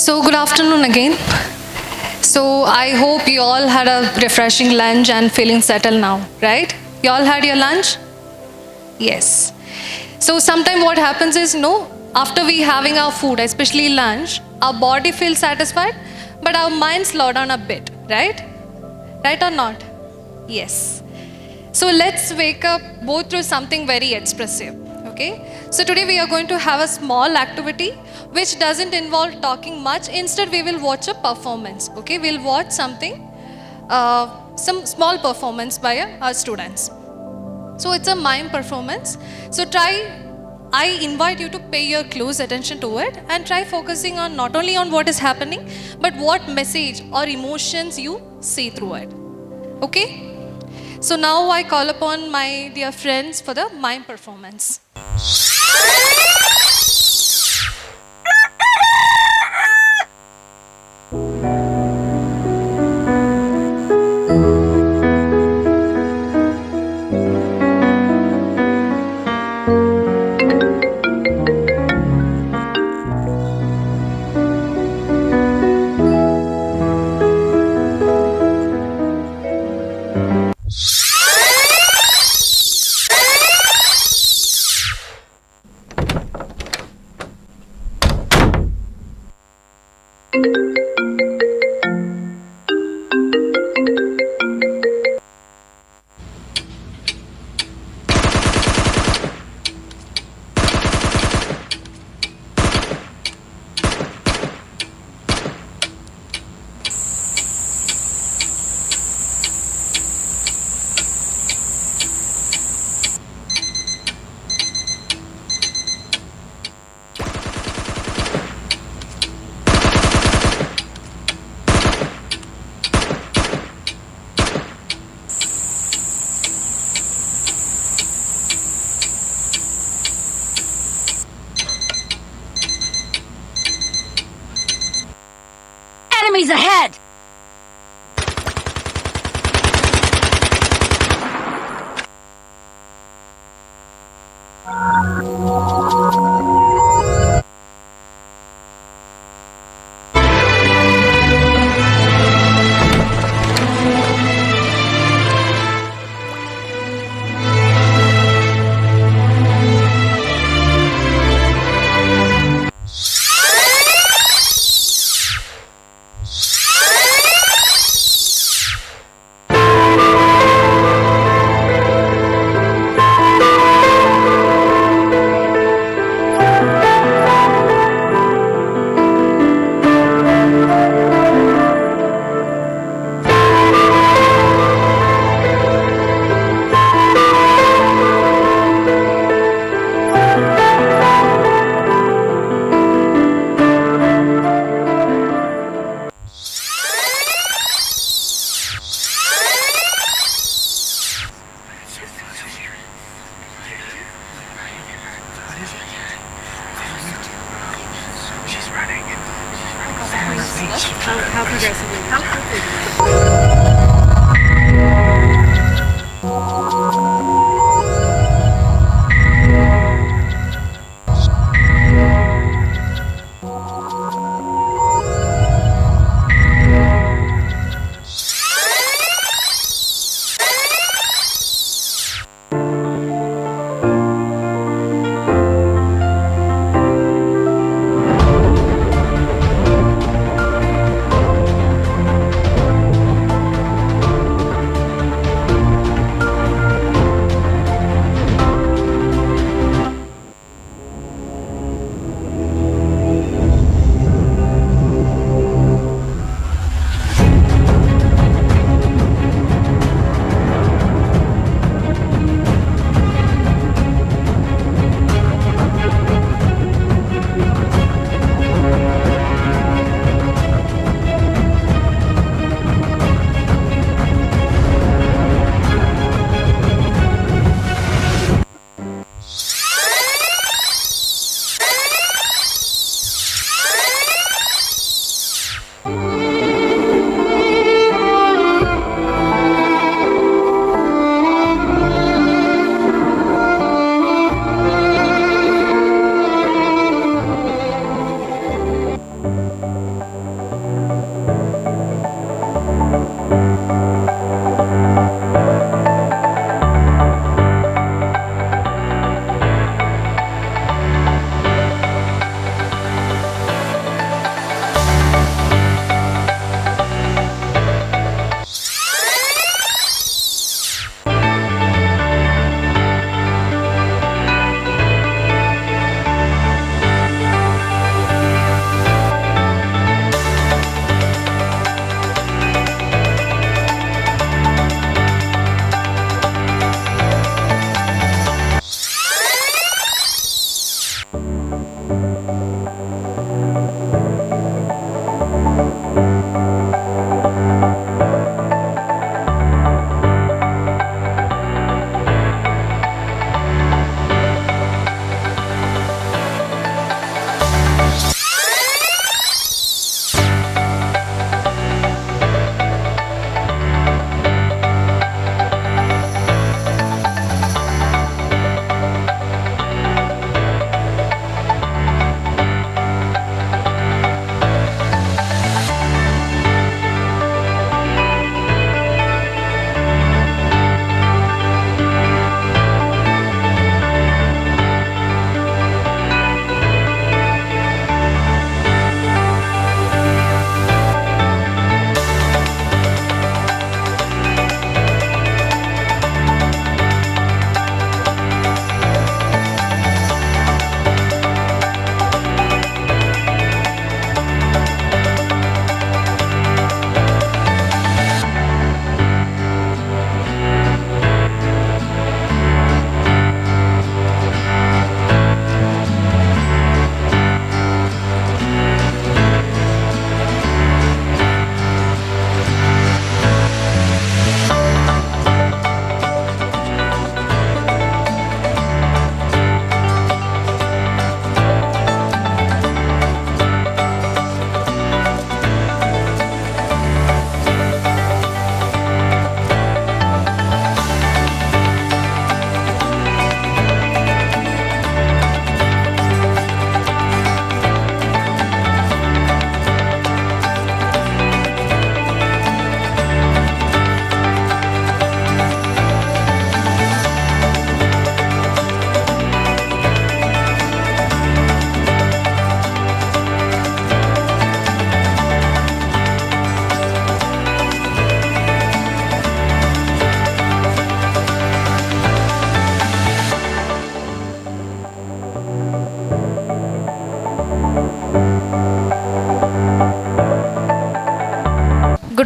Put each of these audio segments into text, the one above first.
So, good afternoon again. So, I hope you all had a refreshing lunch and feeling settled now, right? You all had your lunch? Yes. So, sometimes what happens is, after we having our food, especially lunch, our body feels satisfied, but our mind slow down a bit, right? Right or not? Yes. So, let's wake up both through something very expressive, okay? So, today we are going to have a small activity which doesn't involve talking much. Instead, we will watch a performance, okay? We'll watch something, some small performance by our students. So, it's a mime performance. So, I invite you to pay your close attention to it and try focusing on not only on what is happening, but what message or emotions you see through it. Okay? So now I call upon my dear friends for the mime performance. Enemies ahead! How progressively? How quickly?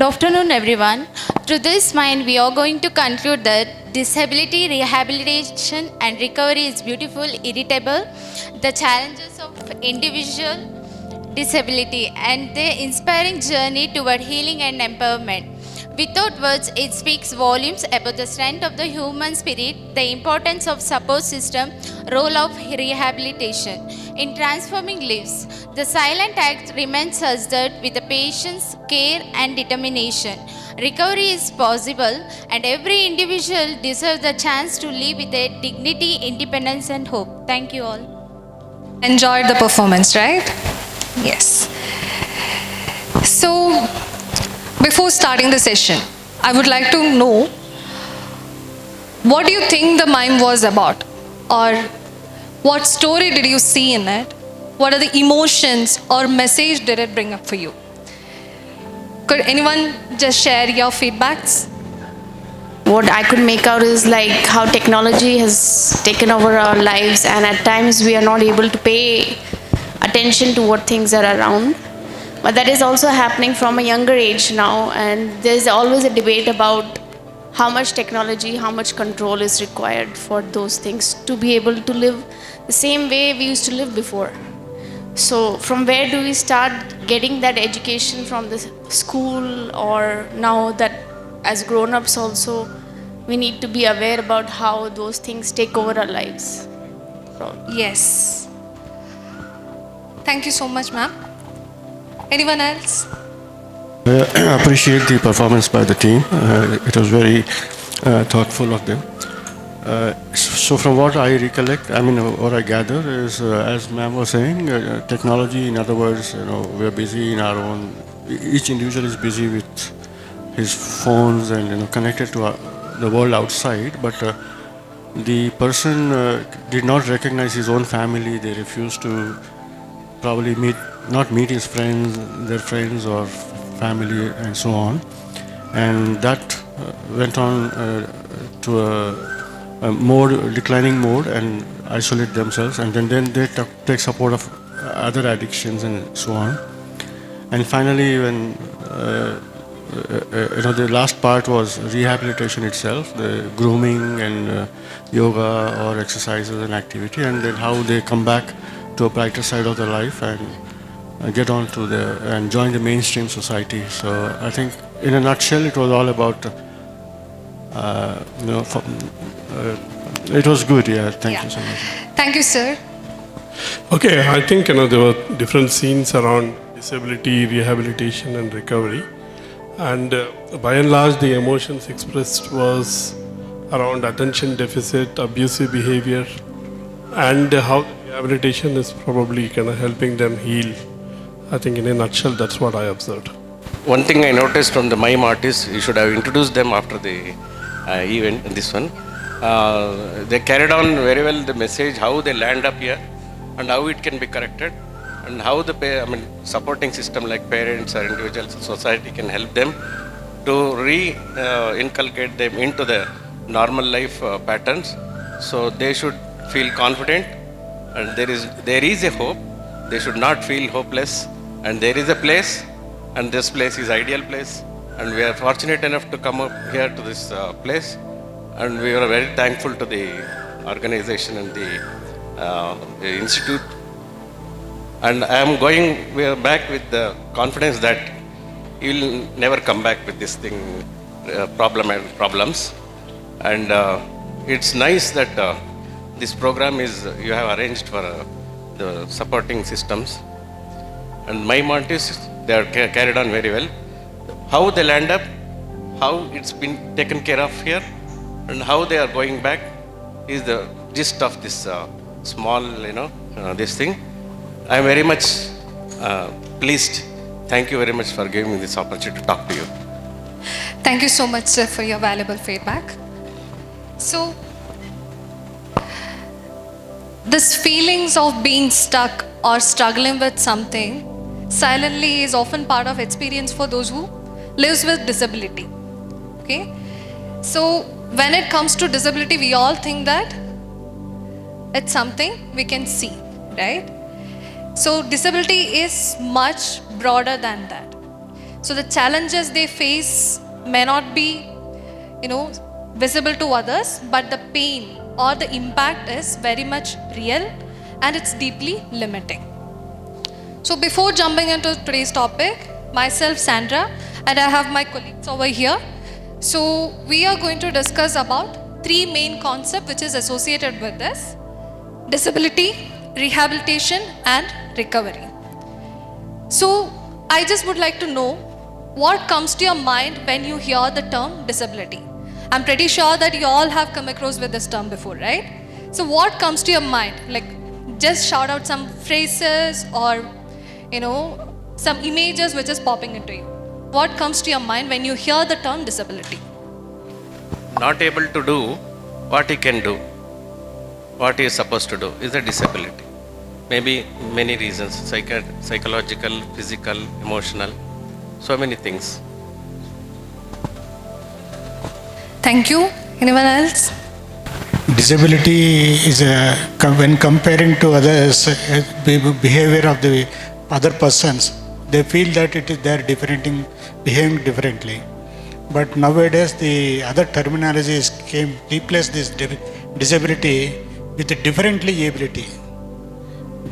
afternoon, everyone. Through this mind, we are going to conclude that disability, rehabilitation, and recovery is beautiful, irritable, the challenges of individual disability, and the inspiring journey toward healing and empowerment. Without words, it speaks volumes about the strength of the human spirit, the importance of support system, role of rehabilitation in transforming lives. The silent act reminds us that with the patience, care, and determination, recovery is possible, and every individual deserves the chance to live with a dignity, independence, and hope. Thank you all. Enjoyed the performance, right? Yes. So, before starting the session, I would like to know, what do you think the mime was about? Or what story did you see in it? What are the emotions or message did it bring up for you? Could anyone just share your feedbacks? What I could make out is like how technology has taken over our lives, and at times we are not able to pay attention to what things are around. But that is also happening from a younger age now, and there's always a debate about how much technology, how much control is required for those things to be able to live the same way we used to live before. So from where do we start getting that education, from the school, or now that as grown-ups also we need to be aware about how those things take over our lives? Yes. Thank you so much, ma'am. Anyone else? I appreciate the performance by the team. It was very thoughtful of them. So from what I recollect, what I gather is, as ma'am was saying, technology, in other words, we're busy in our own, each individual is busy with his phones and connected to the world outside, but the person did not recognize his own family. They refused to probably not meet his friends, their friends or family, and so on. And that went on to a more declining mode and isolate themselves, and then they take support of other addictions and so on. And finally, when the last part was rehabilitation itself, the grooming and yoga or exercises and activity, and then how they come back to a brighter side of their life and get on to and join the mainstream society. So I think in a nutshell it was all about it was good. Thank you so much. Thank you, sir. Okay, I think there were different scenes around disability, rehabilitation, and recovery, and by and large the emotions expressed was around attention deficit, abusive behavior, and how rehabilitation is probably helping them heal. I think in a nutshell that's what I observed. One thing I noticed from the mime artists, you should have introduced them after the event, this one. They carried on very well the message, how they land up here and how it can be corrected, and how the supporting system like parents or individuals, society can help them to inculcate them into the normal life patterns. So they should feel confident, and there is a hope. They should not feel hopeless, and there is a place, and this place is ideal place, and we are fortunate enough to come up here to this place, and we are very thankful to the organization and the institute. And I am we are back with the confidence that you will never come back with this thing, problems. And it's nice that this program you have arranged for the supporting systems. And mime artists, they are carried on very well. How they land up, how it's been taken care of here, and how they are going back is the gist of this small, this thing. I am very much pleased. Thank you very much for giving me this opportunity to talk to you. Thank you so much, sir, for your valuable feedback. So, this feelings of being stuck or struggling with something silently is often part of experience for those who lives with disability. Okay? So, when it comes to disability, we all think that it's something we can see, right? So disability is much broader than that. So the challenges they face may not be, visible to others, but the pain or the impact is very much real and it's deeply limiting. So before jumping into today's topic, myself, Sandra, and I have my colleagues over here. So we are going to discuss about 3 main concepts which is associated with this: disability, rehabilitation, and recovery. So I just would like to know what comes to your mind when you hear the term disability. I'm pretty sure that you all have come across with this term before, right? So what comes to your mind? Like, just shout out some phrases or, some images which is popping into you. What comes to your mind when you hear the term disability? Not able to do what he can do, what he is supposed to do is a disability. Maybe many reasons, psychological, physical, emotional, so many things. Thank you. Anyone else? Disability is when comparing to others, behavior of the other persons, they feel that they are behaving differently. But nowadays the other terminologies replaced this disability with a differently ability.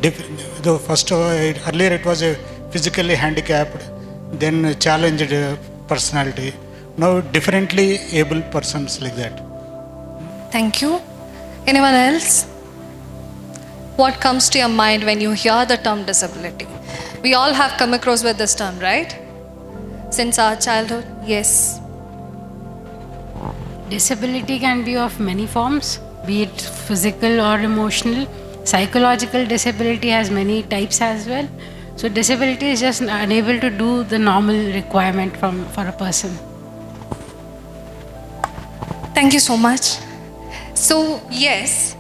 Earlier it was a physically handicapped, then a challenged personality. Now differently able persons like that. Thank you. Anyone else? What comes to your mind when you hear the term disability? We all have come across with this term, right? Since our childhood, yes. Disability can be of many forms, be it physical or emotional. Psychological disability has many types as well. So disability is just unable to do the normal requirement for a person. Thank you so much. So, yes.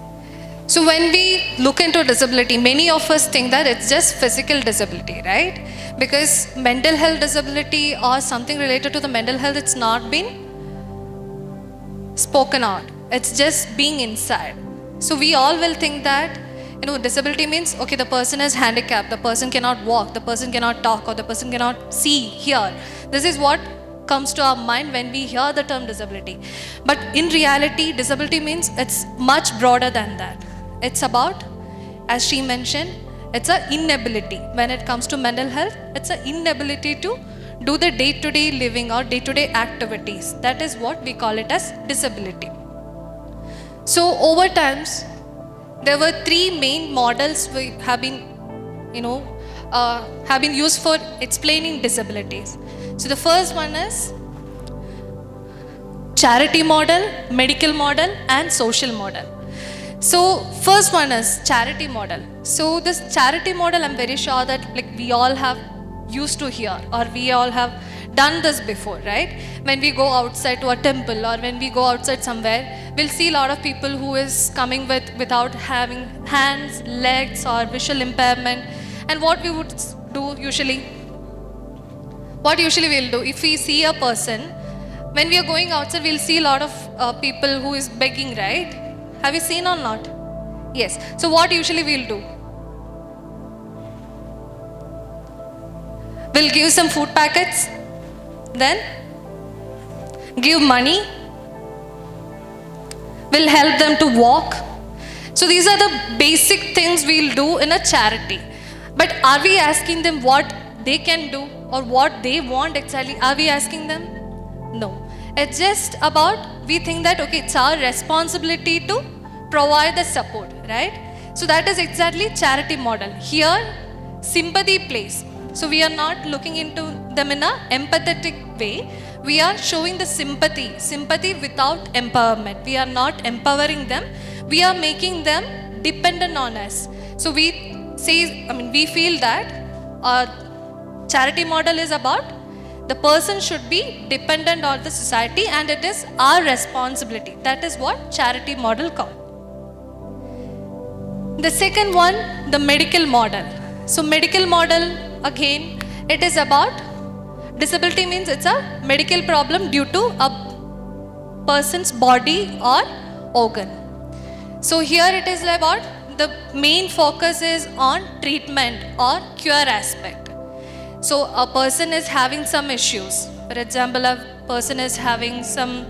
So when we look into disability, many of us think that it's just physical disability, right? Because mental health disability or something related to the mental health, it's not been spoken out. It's just being inside. So we all will think that, disability means, okay, the person is handicapped, the person cannot walk, the person cannot talk, or the person cannot see, hear. This is what comes to our mind when we hear the term disability. But in reality, disability means it's much broader than that. It's about, as she mentioned, it's an inability. When it comes to mental health, it's an inability to do the day-to-day living or day-to-day activities. That is what we call it as disability. So over times, there were 3 main models we have been, used for explaining disabilities. So the first one is charity model, medical model, and social model. So first one is charity model. So this charity model, I'm very sure that we all have used to hear, or we all have done this before, right? When we go outside to a temple or when we go outside somewhere, we'll see a lot of people who is coming without having hands, legs, or visual impairment. And what we would do usually, we'll do, if we see a person, when we are going outside, we'll see a lot of people who is begging, right? Have you seen or not? Yes. So what usually we'll do? We'll give some food packets, then give money, we'll help them to walk. So these are the basic things we'll do in a charity. But are we asking them what they can do or what they want exactly? Are we asking them? No. It's just about, we think that, okay, it's our responsibility to provide the support, right? So that is exactly charity model. Here, sympathy plays. So we are not looking into them in an empathetic way. We are showing the sympathy without empowerment. We are not empowering them. We are making them dependent on us. So we feel that our charity model is about the person should be dependent on the society and it is our responsibility. That is what charity model called. The second one, the medical model. So medical model, again, it is about disability means it's a medical problem due to a person's body or organ. So here it is about the main focus is on treatment or cure aspect. So a person is having some issues. For example, a person is having some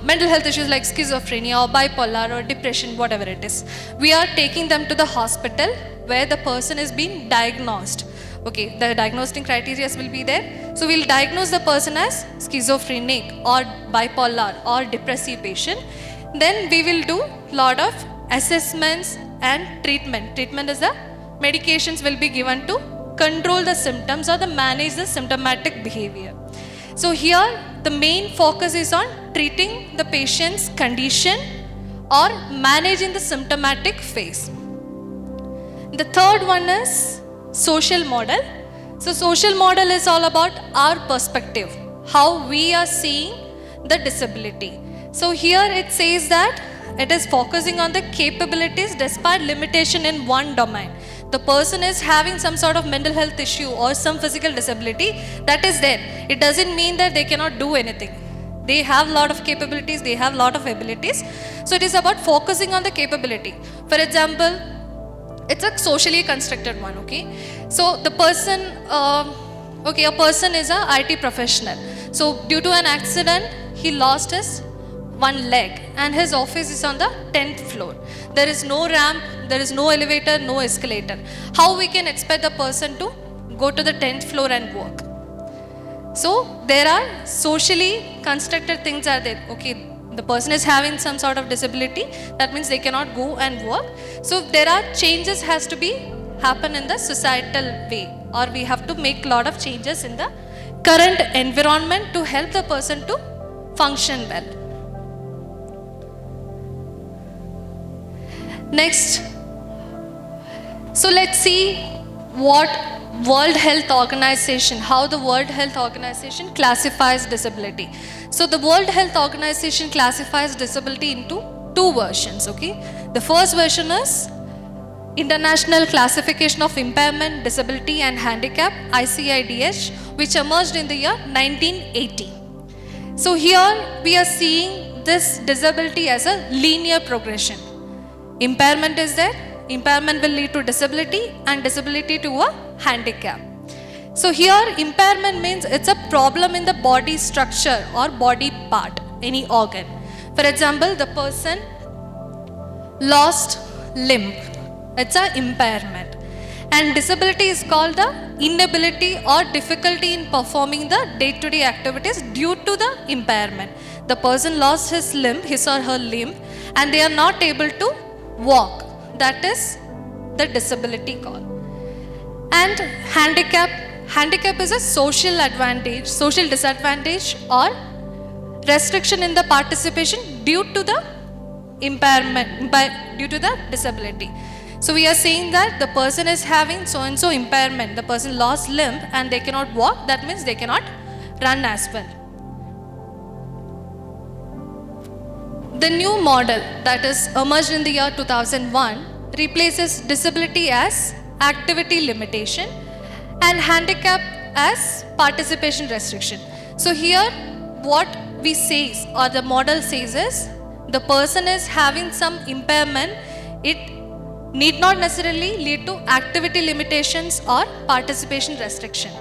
mental health issues like schizophrenia or bipolar or depression, whatever it is. We are taking them to the hospital where the person is being diagnosed. Okay, the diagnostic criteria will be there. So we'll diagnose the person as schizophrenic or bipolar or depressive patient. Then we will do lot of assessments and treatment. Treatment is the medications will be given to control the symptoms or manage the symptomatic behavior. So here the main focus is on treating the patient's condition or managing the symptomatic phase. The third one is social model. So social model is all about our perspective, how we are seeing the disability. So here it says that it is focusing on the capabilities despite limitation in one domain. The person is having some sort of mental health issue or some physical disability that is there. It doesn't mean that they cannot do anything. They have a lot of capabilities, they have a lot of abilities. So it is about focusing on the capability. For example, it's a socially constructed one, okay? So the person, a person is a IT professional. So due to an accident, he lost his one leg and his office is on the 10th floor. There is no ramp, there is no elevator, no escalator. How we can expect the person to go to the 10th floor and work? So there are socially constructed things are there. Okay, the person is having some sort of disability, that means they cannot go and work. So there are changes has to be happen in the societal way, or we have to make a lot of changes in the current environment to help the person to function well. Next, so let's see what World Health Organization, how the World Health Organization classifies disability. So the World Health Organization classifies disability into two versions, okay? The first version is International Classification of Impairment, Disability and Handicap, ICIDH, which emerged in the year 1980. So here we are seeing this disability as a linear progression. Impairment is there, impairment will lead to disability and disability to a handicap. So here impairment means it's a problem in the body structure or body part, any organ. For example, the person lost limb, it's an impairment. And disability is called the inability or difficulty in performing the day-to-day activities due to the impairment. The person lost his limb, his or her limb, and they are not able to walk. That is the disability call. And handicap is a social advantage, social disadvantage or restriction in the participation due to the impairment, due to the disability. So we are saying that the person is having so and so impairment, the person lost limb and they cannot walk, that means they cannot run as well. The new model that is emerged in the year 2001 replaces disability as activity limitation and handicap as participation restriction. So here what we say or the model says is the person is having some impairment, it need not necessarily lead to activity limitations or participation restriction.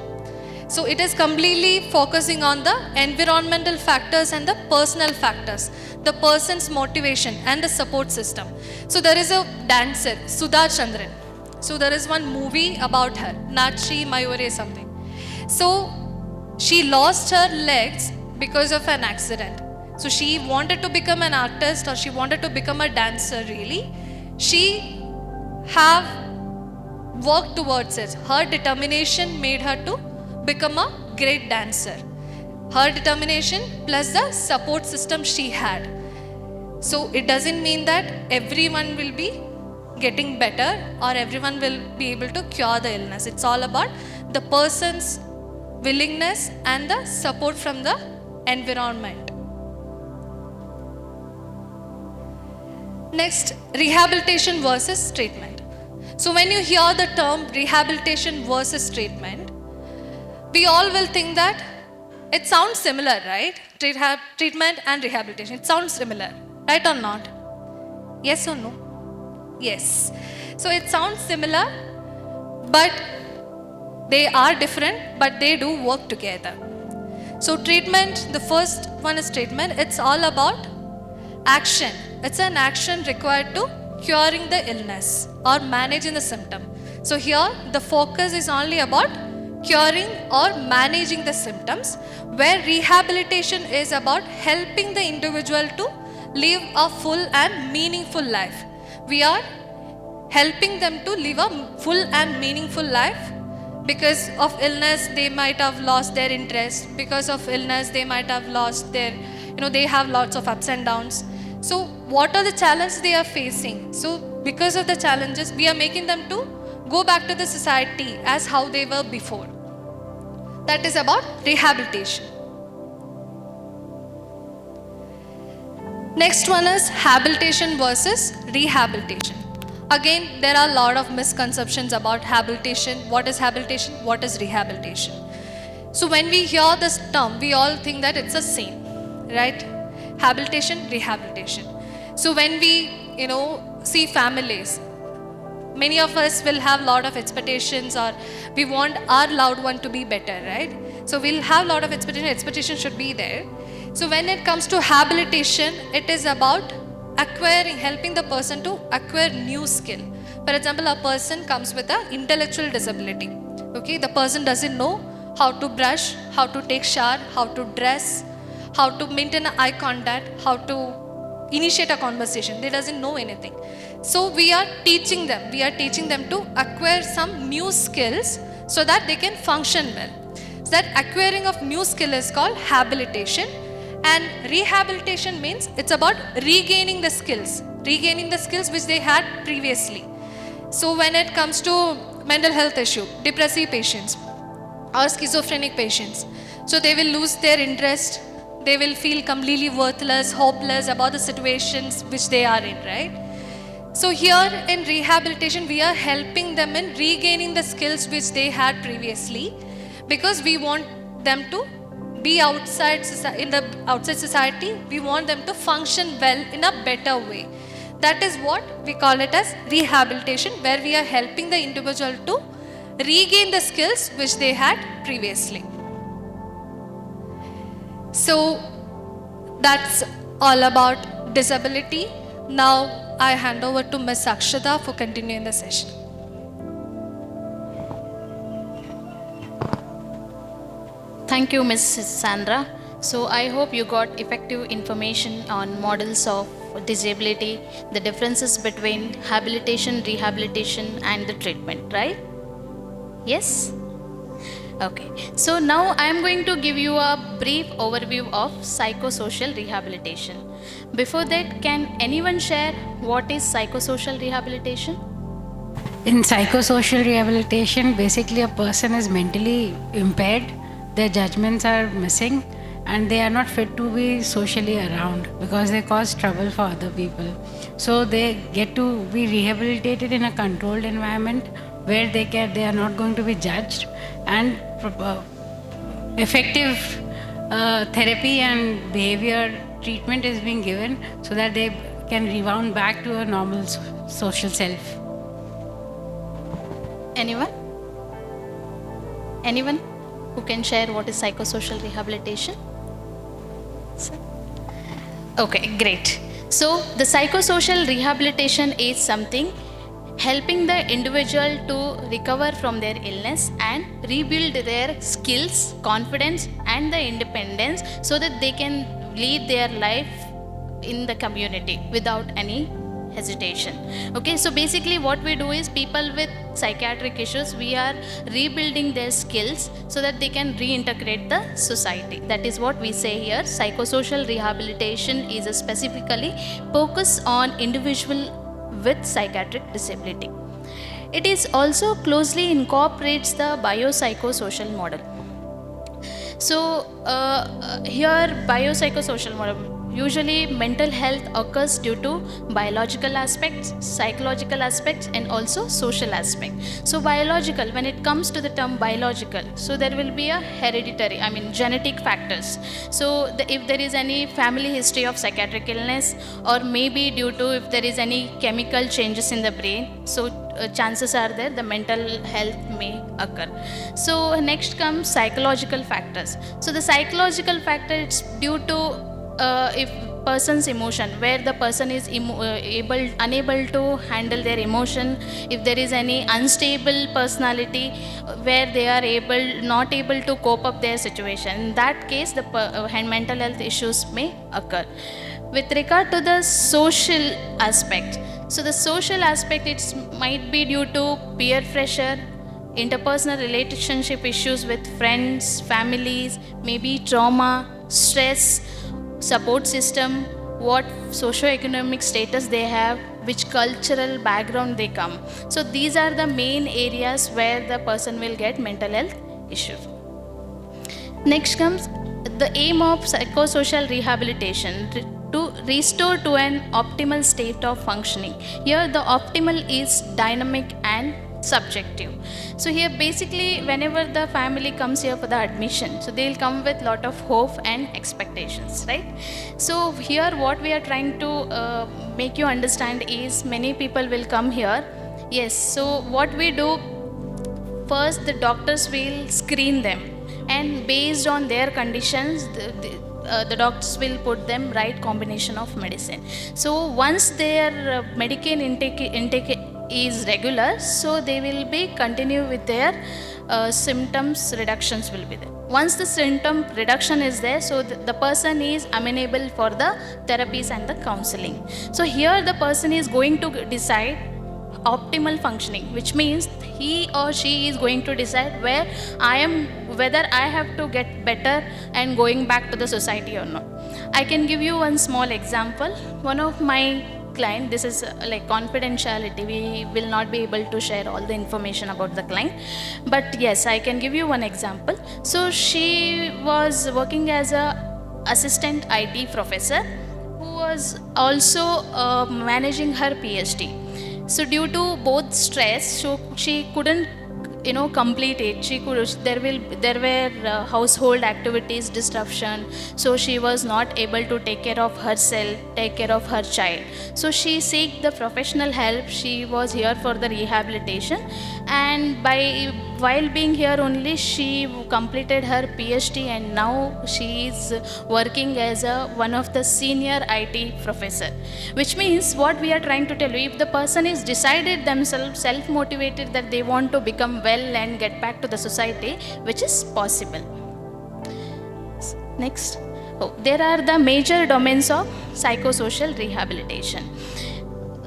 So it is completely focusing on the environmental factors and the personal factors, the person's motivation and the support system. So there is a dancer, Sudha Chandran. So there is one movie about her, Nachi Mayure something. So she lost her legs because of an accident. So she wanted to become an artist or she wanted to become a dancer really. She have worked towards it. Her determination made her to become a great dancer. Her determination plus the support system she had. So it doesn't mean that everyone will be getting better or everyone will be able to cure the illness. It's all about the person's willingness and the support from the environment. Next, rehabilitation versus treatment. So when you hear the term rehabilitation versus treatment, we all will think that it sounds similar, right? Treatment and rehabilitation, it sounds similar, right or not? Yes or no? Yes. So it sounds similar, but They are different, but they do work together. So treatment, the first one is treatment. It's all about action. It's an action required to curing the illness or managing the symptom. So here the focus is only about curing or managing the symptoms, where rehabilitation is about helping the individual to live a full and meaningful life. We are helping them to live a full and meaningful life. Because of illness, they might have lost their interest. Because of illness, they might have lost their, they have lots of ups and downs. So what are the challenges they are facing? So because of the challenges, we are making them to go back to the society as how they were before. That is about rehabilitation. Next one is habilitation versus rehabilitation. Again, there are a lot of misconceptions about habilitation. What is habilitation? What is rehabilitation? So when we hear this term, we all think that it's the same, right? Habilitation, rehabilitation. So when we, see families, many of us will have a lot of expectations, or we want our loved one to be better, right? So we'll have a lot of expectation should be there. So when it comes to habilitation, it is about helping the person to acquire new skill. For example, a person comes with an intellectual disability. Okay, the person doesn't know how to brush, how to take shower, how to dress, how to maintain eye contact, how to initiate a conversation. They doesn't know anything. So we are teaching them. We are teaching them to acquire some new skills so that they can function well. So that acquiring of new skill is called habilitation. And rehabilitation means it's about regaining the skills which they had previously. So when it comes to mental health issue, depressive patients or schizophrenic patients, so they will lose their interest, they will feel completely worthless, hopeless about the situations which they are in, right? So here in rehabilitation, we are helping them in regaining the skills which they had previously, because we want them to be outside society. We want them to function well in a better way. That is what we call it as rehabilitation, where we are helping the individual to regain the skills which they had previously. So that's all about disability. Now I hand over to Ms. Akshata for continuing the session. Thank you, Ms. Sandra. So I hope you got effective information on models of disability, the differences between habilitation, rehabilitation, and the treatment, right? Yes? Okay. So now I am going to give you a brief overview of psychosocial rehabilitation. Before that, can anyone share what is psychosocial rehabilitation? In psychosocial rehabilitation, basically a person is mentally impaired, their judgments are missing, and they are not fit to be socially around because they cause trouble for other people. So they get to be rehabilitated in a controlled environment where they are not going to be judged, and effective therapy and behavior treatment is being given so that they can rebound back to a normal social self. Anyone who can share what is psychosocial rehabilitation? Okay, great. So the psychosocial rehabilitation is something helping the individual to recover from their illness and rebuild their skills, confidence, and the independence so that they can lead their life in the community without any hesitation. Okay, so basically what we do is people with psychiatric issues, we are rebuilding their skills so that they can reintegrate the society. That is what we say here. Psychosocial rehabilitation is a specifically focus on individual with psychiatric disability. It is also closely incorporates the biopsychosocial model. So here biopsychosocial model usually mental health occurs due to biological aspects, psychological aspects, and also social aspect. So biological, when it comes to the term biological, so there will be a hereditary, genetic factors. So if there is any family history of psychiatric illness, or maybe due to if there is any chemical changes in the brain, so chances are there the mental health may occur. So next comes psychological factors. So the psychological factor, it's due to if person's emotion, where the person is unable to handle their emotion, if there is any unstable personality where they are not able to cope up their situation, in that case the mental health issues may occur. With regard to the social aspect, so the social aspect, it might be due to peer pressure, interpersonal relationship issues with friends, families, maybe trauma, stress, support system, what socio-economic status they have, which cultural background they come. So these are the main areas where the person will get mental health issues. Next comes the aim of psychosocial rehabilitation, to restore to an optimal state of functioning. Here the optimal is dynamic and subjective. So here basically whenever the family comes here for the admission, so they'll come with lot of hope and expectations, right? So here what we are trying to make you understand is, many people will come here. Yes, so what we do, first the doctors will screen them, and based on their conditions the doctors will put them right combination of medicine. So once their medication intake is regular, so they will be continue with their symptoms reductions will be there. Once the symptom reduction is there, so the person is amenable for the therapies and the counseling. So here the person is going to decide optimal functioning, which means he or she is going to decide whether I have to get better and going back to the society or not. I can give you one small example. One of my client, this is like confidentiality, we will not be able to share all the information about the client, but yes, I can give you one example. So she was working as a assistant IT professor who was also managing her PhD. So due to both stress, so she couldn't complete it. There were household activities disruption, so she was not able to take care of herself, take care of her child. So she seeked the professional help. She was here for the rehabilitation, and while being here only, she completed her PhD, and now she is working as one of the senior IT professor. Which means what we are trying to tell you, if the person is decided themselves, self-motivated that they want to become well and get back to the society, which is possible. Next, there are the major domains of psychosocial rehabilitation.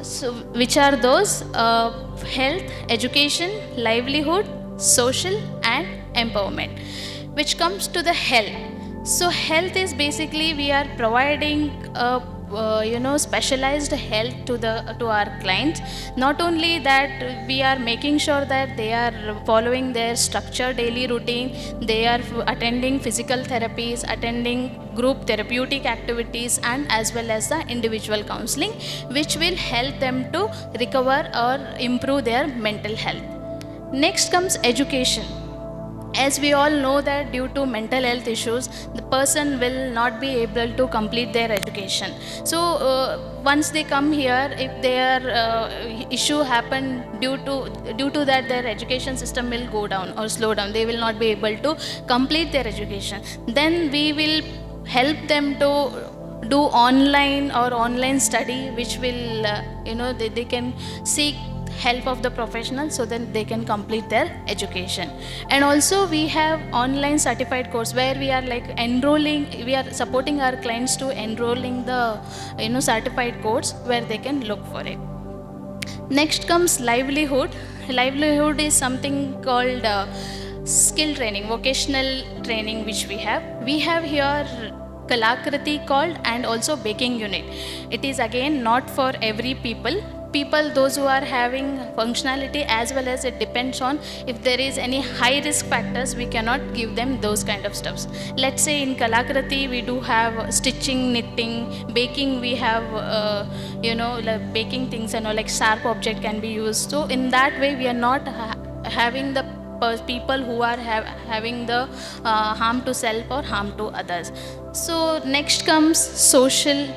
So which are those? Health, education, livelihood, social and empowerment. Which comes to the health. So health is basically we are providing specialized health to our clients. Not only that, we are making sure that they are following their structured daily routine, they are attending physical therapies, attending group therapeutic activities, and as well as the individual counseling, which will help them to recover or improve their mental health. Next comes education. As we all know that due to mental health issues, the person will not be able to complete their education. So once they come here, if their issue happen due to that, their education system will go down or slow down. They will not be able to complete their education. Then we will help them to do online study, which will they can seek help of the professional, so then they can complete their education. And also we have online certified course where we are we are supporting our clients to enrolling the certified course where they can look for it. Next comes livelihood. Livelihood is something called skill training, vocational training, which we have here Kalakriti called, and also baking unit. It is again not for every people. people, those who are having functionality, as well as it depends on if there is any high risk factors, we cannot give them those kind of stuffs. Let's say in Kalakriti we do have stitching, knitting, baking, we have like baking things and all, like sharp object can be used. So in that way we are not having the people who are having the harm to self or harm to others. So next comes social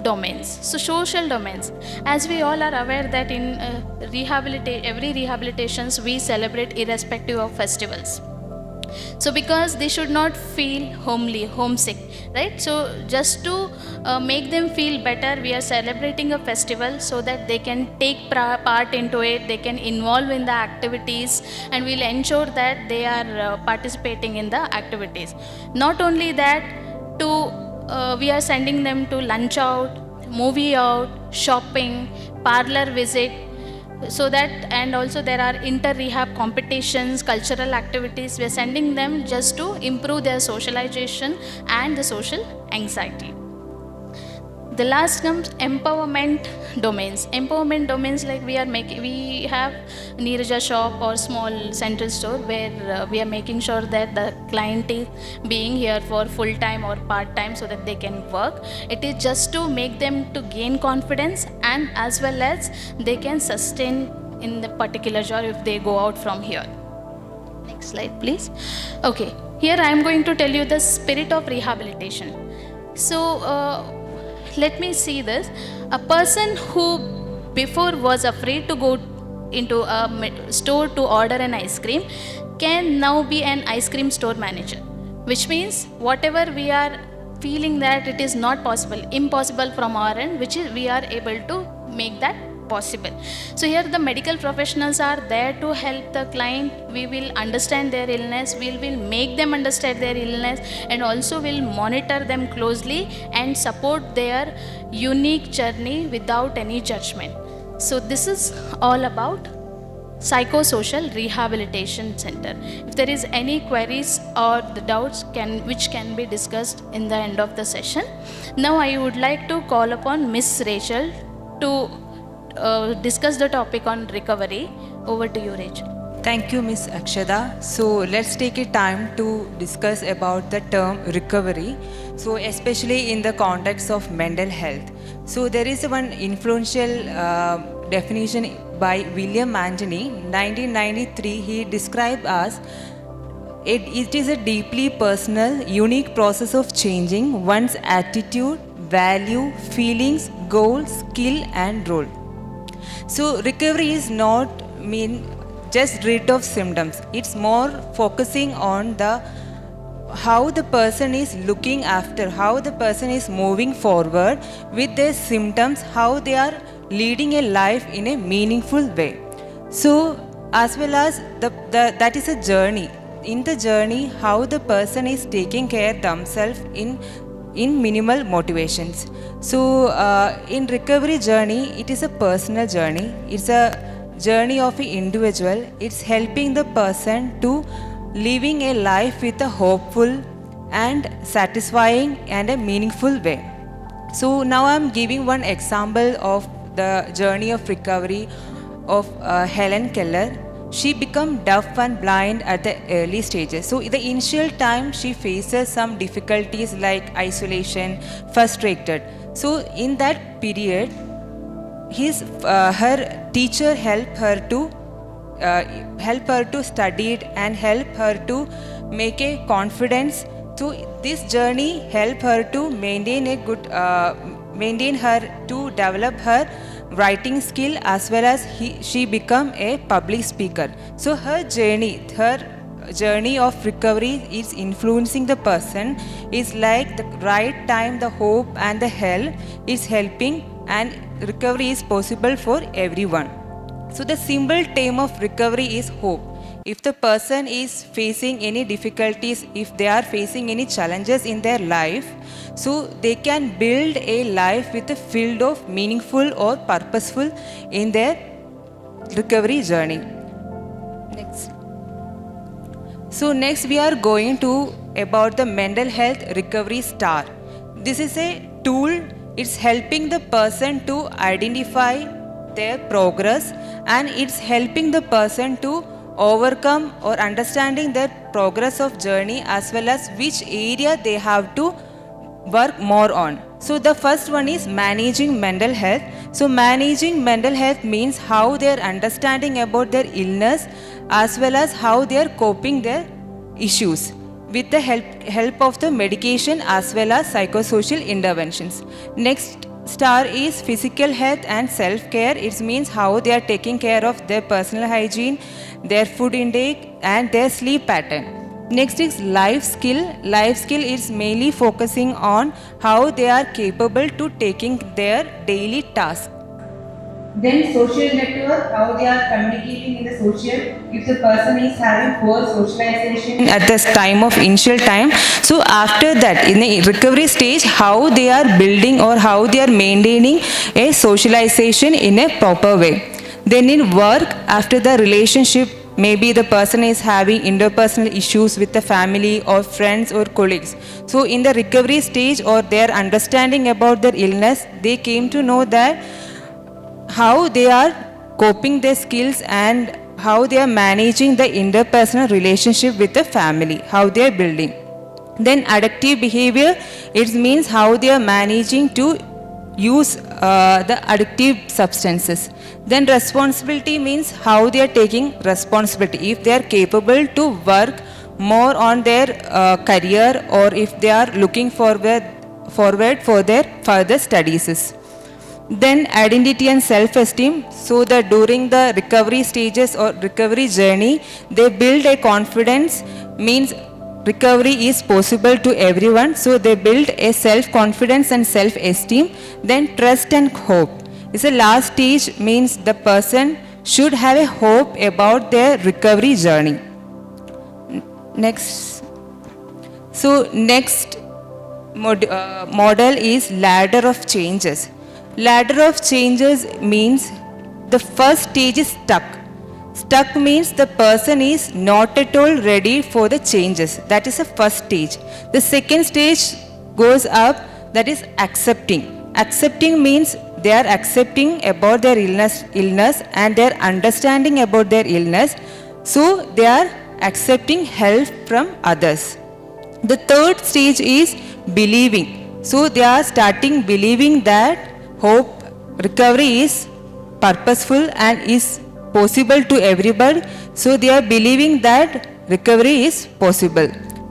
domains. So social domains, as we all are aware that in every rehabilitations we celebrate irrespective of festivals. So because they should not feel homesick, right? So just to make them feel better, we are celebrating a festival so that they can take part into it, they can involve in the activities, and we'll ensure that they are participating in the activities. Not only that, we are sending them to lunch out, movie out, shopping, parlor visit, so that, and also there are inter-rehab competitions, cultural activities. We are sending them just to improve their socialization and the social anxiety. The last comes empowerment domains. Empowerment domains, like we have Neeraja shop or small central store where we are making sure that the client is being here for full time or part time so that they can work. It is just to make them to gain confidence, and as well as they can sustain in the particular job if they go out from here. Next slide please. Okay, here I am going to tell you the spirit of rehabilitation. So let me see this. A person who before was afraid to go into a store to order an ice cream can now be an ice cream store manager, which means whatever we are feeling that it is not possible, impossible from our end, which is we are able to make that possible. So here the medical professionals are there to help the client. We will understand their illness, we will make them understand their illness, and also will monitor them closely and support their unique journey without any judgment. So this is all about Psychosocial Rehabilitation Center. If there is any queries or the doubts which can be discussed in the end of the session. Now I would like to call upon Miss Rachel to discuss the topic on recovery. Over to you, Rachel. Thank you, Miss Akshada. So let's take a time to discuss about the term recovery. So especially in the context of mental health. So there is one influential definition by William Anthony, 1993. He described as it is a deeply personal, unique process of changing one's attitude, value, feelings, goals, skill, and role. So recovery is not mean just rid of symptoms. It's more focusing on how the person is looking after, how the person is moving forward with their symptoms, how they are leading a life in a meaningful way. So as well as that is a journey. In the journey, how the person is taking care of themselves in minimal motivations. So in recovery journey, it is a personal journey. It's a journey of an individual. It's helping the person to living a life with a hopeful and satisfying and a meaningful way. So now I'm giving one example of the journey of recovery of Helen Keller. She became deaf and blind at the early stages. So in the initial time, she faces some difficulties like isolation, frustrated. So in that period, her teacher helped her to study it and help her to make a confidence. So this journey helped her to maintain her to develop her writing skill, as well as she become a public speaker. So her journey of recovery is influencing the person. Is like the right time, the hope and the help is helping, and recovery is possible for everyone. So the simple term of recovery is hope. If the person is facing any difficulties, if they are facing any challenges in their life, so they can build a life with a field of meaningful or purposeful in their recovery journey. Next. So next we are going to about the mental health recovery star. This is a tool. It's helping the person to identify their progress, and it's helping the person to overcome or understanding their progress of journey as well as which area they have to work more on. So the first one is managing mental health. So managing mental health means how they are understanding about their illness as well as how they are coping their issues with the help of the medication as well as psychosocial interventions. Next star is physical health and self-care. It means how they are taking care of their personal hygiene, their food intake and their sleep pattern. Next is life skill. Life skill is mainly focusing on how they are capable to taking their daily tasks. Then social network, how they are communicating in the social. If the person is having poor socialization at this time of initial time, so after that in the recovery stage, how they are building or how they are maintaining a socialization in a proper way. Then in work, after the relationship, maybe the person is having interpersonal issues with the family or friends or colleagues. So in the recovery stage or their understanding about their illness, they came to know that how they are coping their skills and how they are managing the interpersonal relationship with the family, how they are building. Then addictive behavior, it means how they are managing to use the addictive substances. Then responsibility means how they are taking responsibility, if they are capable to work more on their career or if they are looking forward for their further studies. Then identity and self-esteem, so that during the recovery stages or recovery journey, they build a confidence, means recovery is possible to everyone, so they build a self-confidence and self-esteem. Then trust and hope. It's the last stage, means the person should have a hope about their recovery journey. Next. So next model is ladder of changes. Ladder of changes means the first stage is stuck. Stuck means the person is not at all ready for the changes. That is the first stage. The second stage goes up, that is accepting. Accepting means they are accepting about their illness and they are understanding about their illness. So they are accepting help from others. The third stage is believing. So they are starting believing that hope, recovery is purposeful and is possible to everybody. So they are believing that recovery is possible.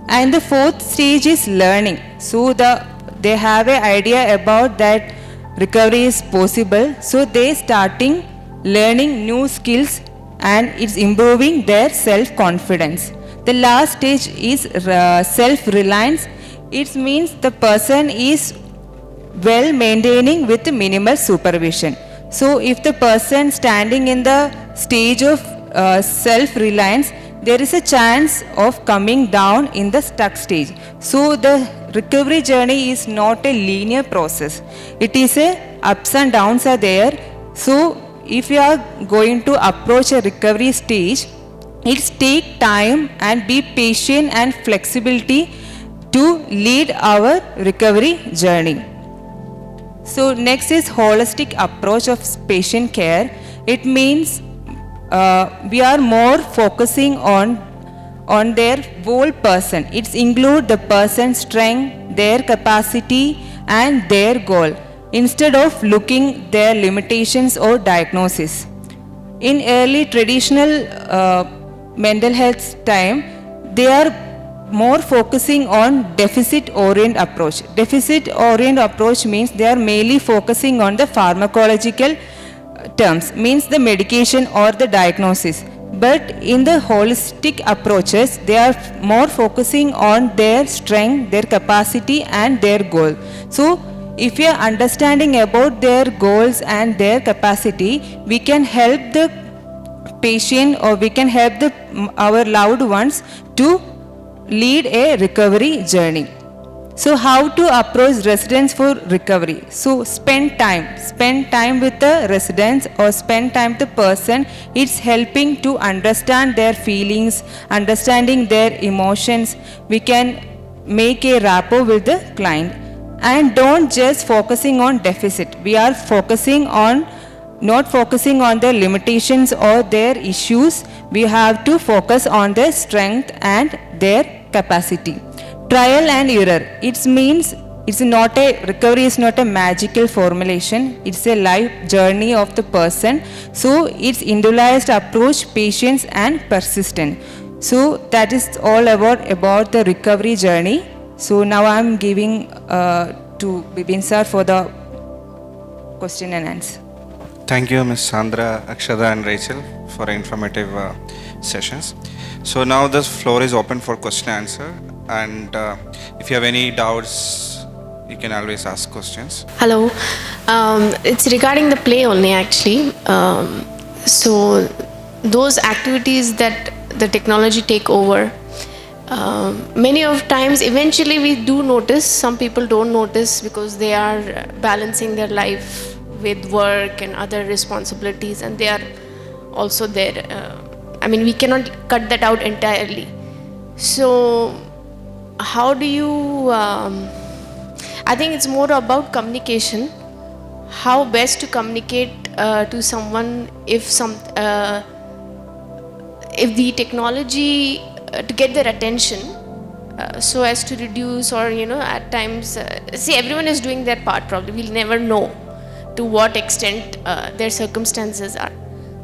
And the fourth stage is learning. So they have an idea about that recovery is possible. So they starting learning new skills and it's improving their self-confidence. The last stage is self-reliance. It means the person is well maintaining with minimal supervision. So if the person standing in the stage of self-reliance, there is a chance of coming down in the stuck stage. So the recovery journey is not a linear process. It is a ups and downs are there. So if you are going to approach a recovery stage, it's take time and be patient and flexibility to lead our recovery journey. So next is holistic approach of patient care. It means we are more focusing on their whole person. It includes the person's strength, their capacity and their goal, instead of looking their limitations or diagnosis. In early traditional mental health time, they are more focusing on deficit-oriented approach. Deficit-oriented approach means they are mainly focusing on the pharmacological terms, means the medication or the diagnosis. But in the holistic approaches, they are more focusing on their strength, their capacity and their goal. So if you are understanding about their goals and their capacity, we can help the patient or we can help our loved ones to lead a recovery journey. So how to approach residents for recovery? So spend time with the residents or spend time with the person. It's helping to understand their feelings, understanding their emotions. We can make a rapport with the client. And don't just focusing on deficit. We are focusing on not focusing on their limitations or their issues, we have to focus on their strength and their capacity. Trial and error. It means recovery is not a magical formulation. It's a life journey of the person. So it's individualized approach, patience and persistence. So that is all about the recovery journey. So now I'm giving to Bibin sir for the question and answer. Thank you, Ms. Sandra, Akshada and Rachel for informative sessions. So now the floor is open for question and answer, and if you have any doubts, you can always ask questions. Hello. It's regarding the play only actually. So those activities that the technology take over, many of times eventually we do notice, some people don't notice because they are balancing their life with work and other responsibilities, and they are also there. We cannot cut that out entirely. So how do you, I think it's more about communication, how best to communicate to someone if the technology to get their attention so as to reduce, or at times see, everyone is doing their part. Probably we'll never know to what extent their circumstances are,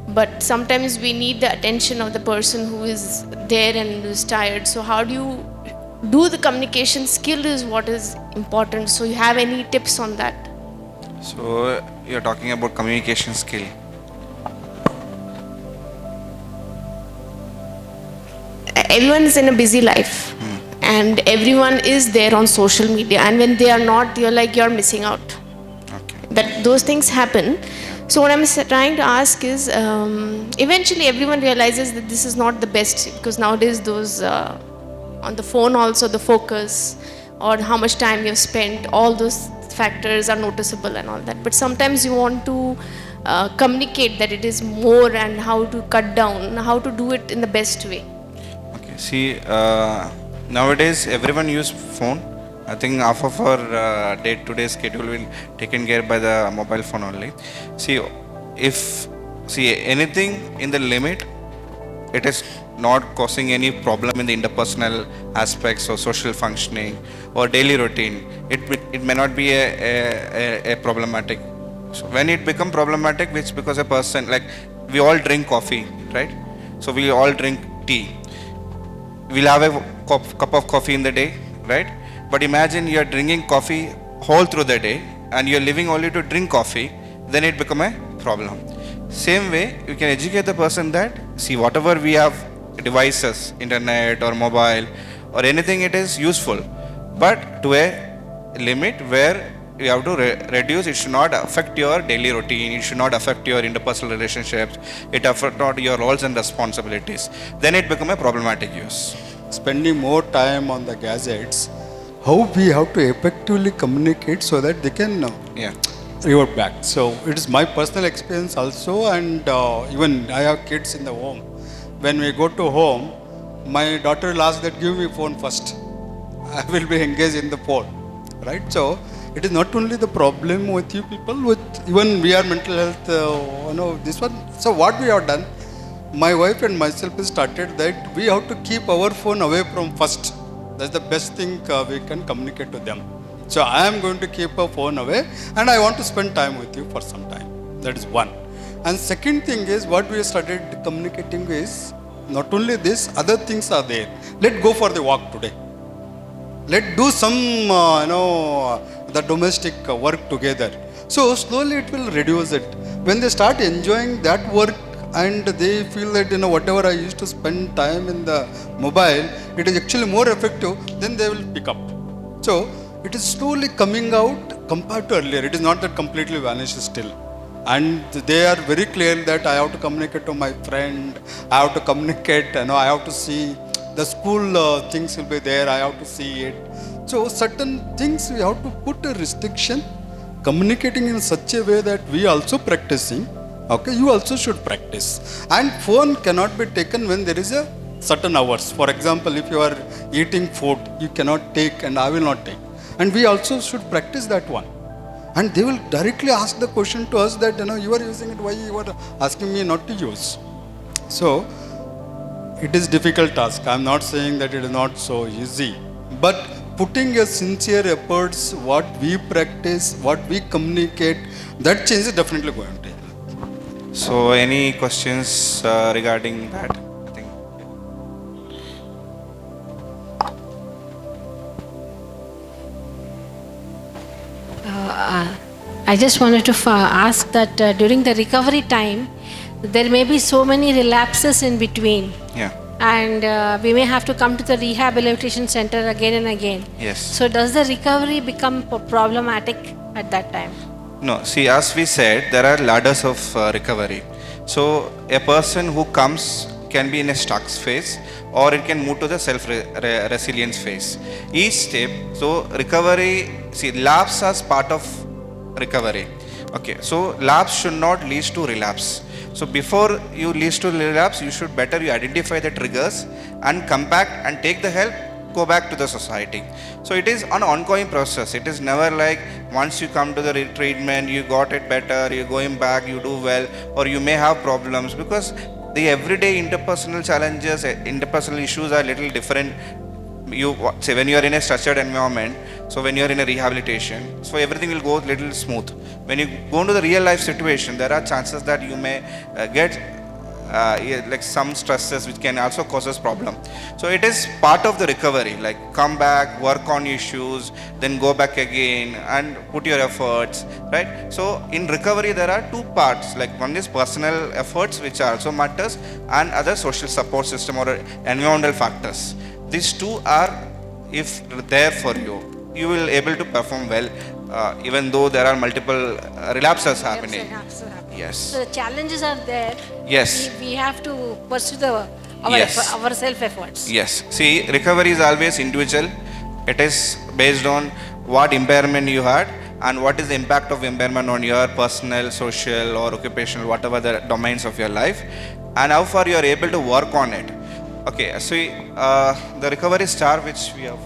but sometimes we need the attention of the person who is there and who is tired. So how do you do the communication skill is what is important. So you have any tips on that? So you're talking about communication skill. Everyone is in a busy life, and everyone is there on social media, and when they are not, you're missing out. That those things happen. So what I'm trying to ask is, eventually everyone realizes that this is not the best, because nowadays those on the phone also, the focus or how much time you have spent, all those factors are noticeable and all that. But sometimes you want to communicate that it is more, and how to cut down, how to do it in the best way. Okay. See, nowadays everyone use phone. I think half of our day-to-day schedule will be taken care by the mobile phone only. See, anything in the limit, it is not causing any problem in the interpersonal aspects or social functioning or daily routine. It may not be a problematic. So when it become problematic, which because a person, like we all drink coffee, right? So we all drink tea. We'll have a cup of coffee in the day, right? But imagine you're drinking coffee whole through the day and you're living only to drink coffee, then it become a problem. Same way, you can educate the person that, see, whatever we have devices, internet or mobile or anything, it is useful, but to a limit where you have to reduce. It should not affect your daily routine, it should not affect your interpersonal relationships, it affect not your roles and responsibilities. Then it become a problematic use. Spending more time on the gadgets, how we have to effectively communicate so that they can revert back. So it is my personal experience also, and even I have kids in the home. When we go to home, my daughter will ask that give me phone first. I will be engaged in the phone, right? So it is not only the problem with you people, with even we are mental health, this one. So what we have done, my wife and myself started that we have to keep our phone away from first. That's the best thing we can communicate to them. So I am going to keep a phone away and I want to spend time with you for some time. That is one. And second thing is what we started communicating is not only this, other things are there. Let's go for the walk today. Let's do some, the domestic work together. So slowly it will reduce it. When they start enjoying that work and they feel that, whatever I used to spend time in the mobile, it is actually more effective, then they will pick up. So it is slowly coming out compared to earlier. It is not that completely vanished still. And they are very clear that I have to communicate to my friend, I have to communicate, I have to see the school things will be there, I have to see it. So certain things we have to put a restriction, communicating in such a way that we also practicing. Okay, you also should practice. And phone cannot be taken when there is a certain hours. For example, if you are eating food, you cannot take and I will not take. And we also should practice that one. And they will directly ask the question to us that, you are using it, why you are asking me not to use? So, it is difficult task. I am not saying that it is not so easy. But putting a sincere efforts, what we practice, what we communicate, that change is definitely going to help. So, any questions regarding that? I think. I just wanted to ask that during the recovery time, there may be so many relapses in between. Yeah. And we may have to come to the rehabilitation center again and again. Yes. So does the recovery become problematic at that time? No, see, as we said, there are ladders of recovery. So, a person who comes can be in a stuck phase, or it can move to the self-resilience phase. Each step, so recovery, see, lapse as part of recovery. Okay, so lapse should not lead to relapse. So before you lead to relapse, you should better you identify the triggers and come back and take the help, go back to the society. So it is an ongoing process. It is never like once you come to the treatment, you got it better, you're going back, you do well, or you may have problems, because the everyday interpersonal challenges, interpersonal issues are little different. You say when you are in a structured environment, so when you are in a rehabilitation, so everything will go little smooth. When you go into the real life situation, there are chances that you may get like some stresses which can also cause us problem. So it is part of the recovery, like come back, work on issues, then go back again and put your efforts, right? So in recovery there are two parts, like one is personal efforts which also matters, and other social support system or environmental factors. These two are, if there for you, you will able to perform well, even though there are multiple relapses happening. Yes. So the challenges are there. Yes. We have to pursue our self-efforts. Yes. See, recovery is always individual. It is based on what impairment you had and what is the impact of impairment on your personal, social or occupational, whatever the domains of your life, and how far you are able to work on it. Okay, so the recovery star which we have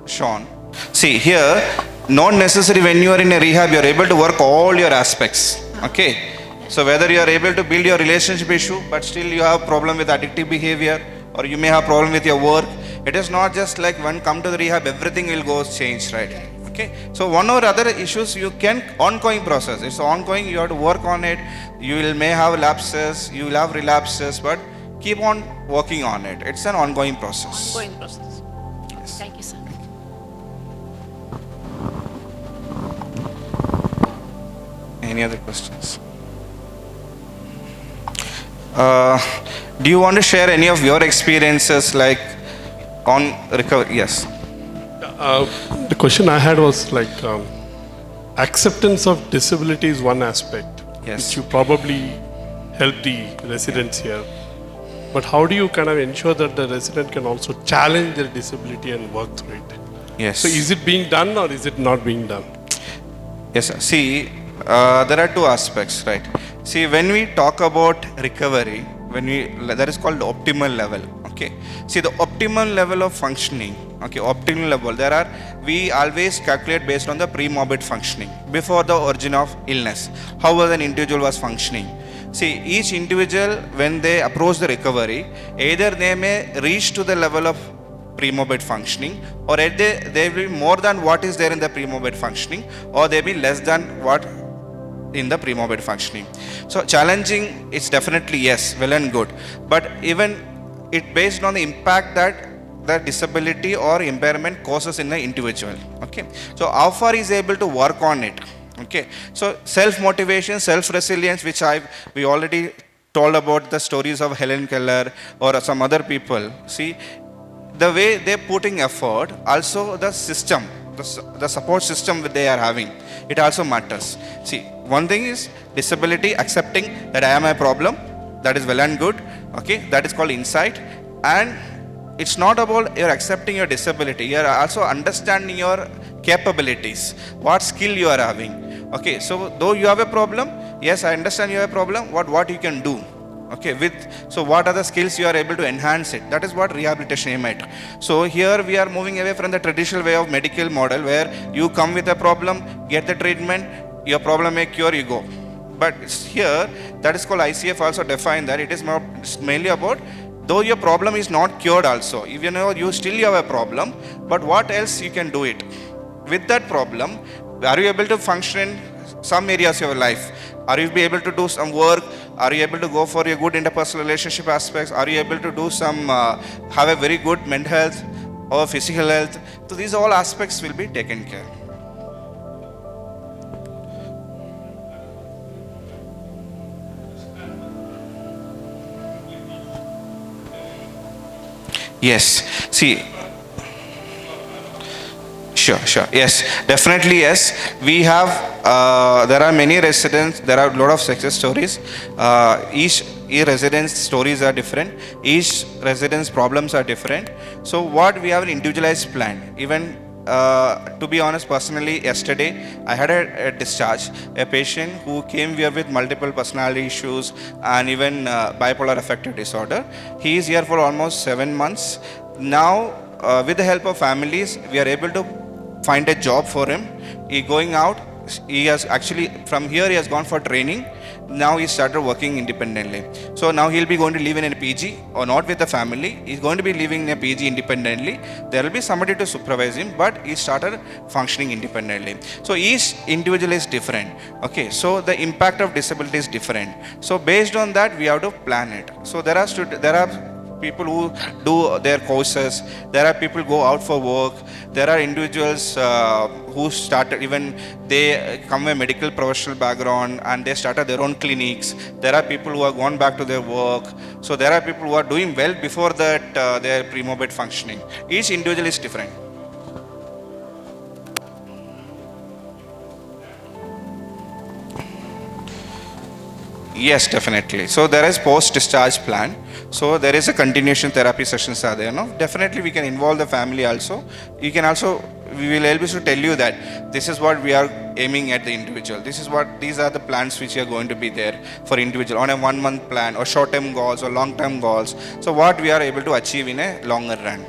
shown. See here, not necessary when you are in a rehab, you are able to work all your aspects. Okay, so whether you are able to build your relationship issue, but still you have problem with addictive behavior, or you may have problem with your work. It is not just like when come to the rehab, everything will go change, right? Okay, so one or other issues you can ongoing process. It's ongoing. You have to work on it. You may have lapses, you will have relapses, but keep on working on it. It's an ongoing process. Ongoing process. Yes. Thank you, sir. Any other questions? Do you want to share any of your experiences like on recovery? Yes. The question I had was like acceptance of disability is one aspect, yes, which you probably help the residents here. But how do you kind of ensure that the resident can also challenge their disability and work through it? Yes. So is it being done or is it not being done? Yes, sir. See, there are two aspects, right? See, when we talk about recovery, that is called the optimal level. Okay. See, the optimal level of functioning. Okay, optimal level. We always calculate based on the pre-morbid functioning before the origin of illness. How an individual was functioning. See, each individual, when they approach the recovery, either they may reach to the level of pre-morbid functioning, or they will be more than what is there in the pre-morbid functioning, or they will be less than what in the pre-morbid functioning. So challenging is definitely yes, well and good, but even it based on the impact that the disability or impairment causes in the individual. Okay, so how far is able to work on it? Okay, so self-motivation, self-resilience, which we already told about the stories of Helen Keller or some other people. See, the way they're putting effort, also the system, the support system that they are having, it also matters. See, one thing is disability, accepting that I am a problem, that is well and good. Okay, that is called insight. And it's not about you're accepting your disability, you're also understanding your capabilities, what skill you are having. Okay, so though you have a problem, yes, I understand you have a problem, what you can do. Okay, so what are the skills you are able to enhance it? That is what rehabilitation aim at. So here we are moving away from the traditional way of medical model where you come with a problem, get the treatment, your problem may cure, you go. But here, that is called ICF also define that it is mainly about, though your problem is not cured also, even though you still have a problem, but what else you can do it? With that problem, are you able to function in some areas of your life? Are you able to do some work? Are you able to go for your good interpersonal relationship aspects? Are you able to do some, have a very good mental health or physical health? So these all aspects will be taken care. Yes, see, Sure. Yes, definitely yes. We have, there are many residents, there are a lot of success stories. Each resident's stories are different. Each resident's problems are different. So what we have an individualized plan. Even to be honest, personally, yesterday I had a discharge, a patient who came here with multiple personality issues and even bipolar affective disorder. He is here for almost 7 months. Now, with the help of families, we are able to find a job for him. He going out, he has actually, from here he has gone for training. Now he started working independently. So now he'll be going to live in a PG or not with the family. He's going to be living in a PG independently. There will be somebody to supervise him, but he started functioning independently. So each individual is different. Okay, so the impact of disability is different. So based on that, we have to plan it. So there are people who do their courses, there are people who go out for work, there are individuals who started, even they come with a medical professional background and they started their own clinics. There are people who have gone back to their work. So there are people who are doing well before that they are pre-morbid functioning. Each individual is different. Yes, definitely. So there is post-discharge plan. So there is a continuation therapy sessions are there. No, definitely we can involve the family also. You can also, we will help you to tell you that this is what we are aiming at the individual. These are the plans which are going to be there for individual on a 1 month plan or short-term goals or long-term goals. So what we are able to achieve in a longer run.